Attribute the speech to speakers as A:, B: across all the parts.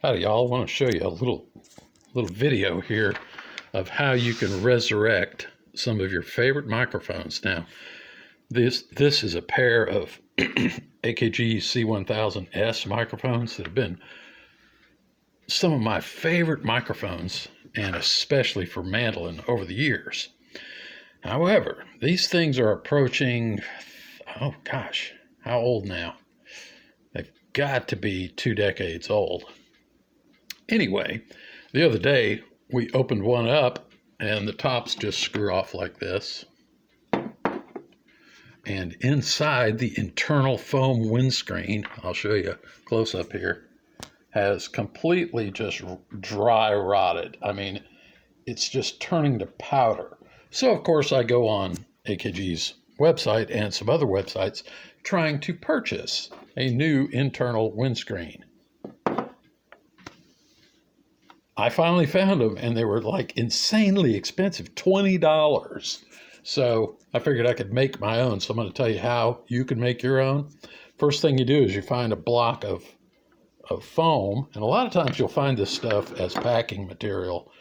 A: Howdy y'all, I want to show you a little video here of how you can resurrect some of your favorite microphones. Now, this is a pair of AKG C1000S microphones that have been some of my favorite microphones, and especially for mandolin over the years. However, these things are approaching, oh gosh, how old now? They've got to be 2 decades old. Anyway, the other day we opened one up and the tops just screw off like this. And inside, the internal foam windscreen, I'll show you close up here, has completely just dry rotted. I mean, it's just turning to powder. So of course I go on AKG's website and some other websites trying to purchase a new internal windscreen. I finally found them, and they were like insanely expensive, $20. So I figured I could make my own. So I'm going to tell you how you can make your own. First thing you do is you find a block of foam, and a lot of times you'll find this stuff as packing material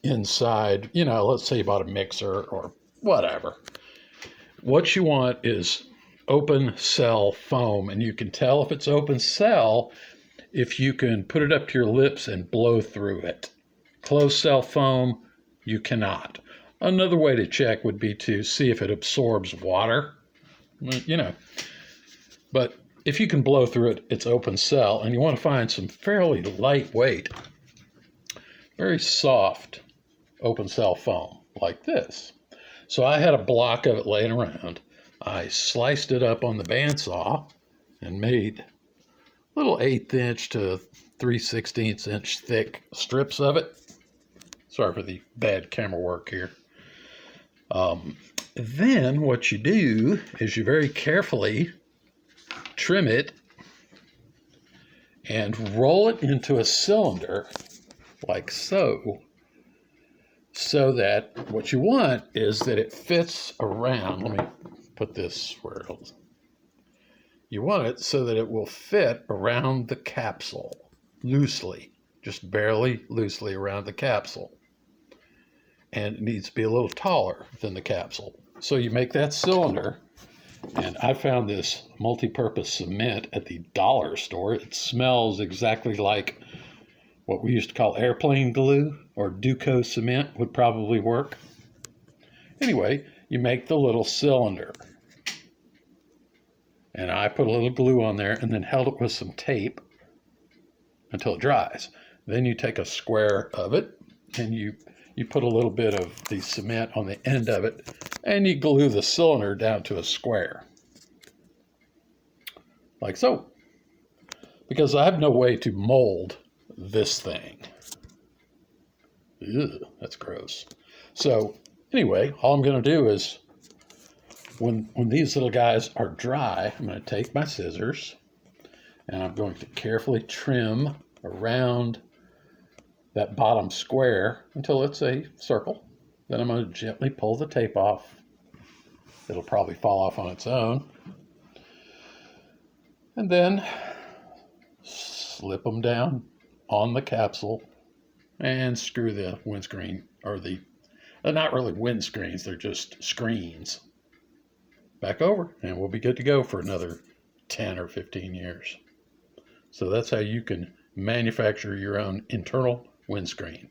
A: inside, you know, let's say you bought a mixer or whatever. What you want is open cell foam, and you can tell if it's open cell if you can put it up to your lips and blow through it. Closed cell foam, you cannot. Another way to check would be to see if it absorbs water, you know. But if you can blow through it, it's open cell, and you want to find some fairly lightweight, very soft open cell foam like this. So I had a block of it laying around. I sliced it up on the bandsaw and made little 1/8 inch to 3/16 inch thick strips of it. Sorry for the bad camera work here. Then what you do is you very carefully trim it and roll it into a cylinder like so, so that what you want is that it fits around. Let me put this where it'll. You want it so that it will fit around the capsule loosely, just barely loosely around the capsule. And it needs to be a little taller than the capsule. So you make that cylinder, and I found this multi-purpose cement at the dollar store. It smells exactly like what we used to call airplane glue, or Duco cement would probably work. Anyway, you make the little cylinder. And I put a little glue on there and then held it with some tape until it dries. Then you take a square of it and you put a little bit of the cement on the end of it, and you glue the cylinder down to a square. Like so. Because I have no way to mold this thing. Ew, that's gross. So anyway, all I'm going to do is when these little guys are dry, I'm going to take my scissors and I'm going to carefully trim around that bottom square until it's a circle. Then I'm going to gently pull the tape off. It'll probably fall off on its own. And then slip them down on the capsule and screw the windscreen, or they're not really windscreens, they're just screens, back over, and we'll be good to go for another 10 or 15 years. So that's how you can manufacture your own internal windscreen.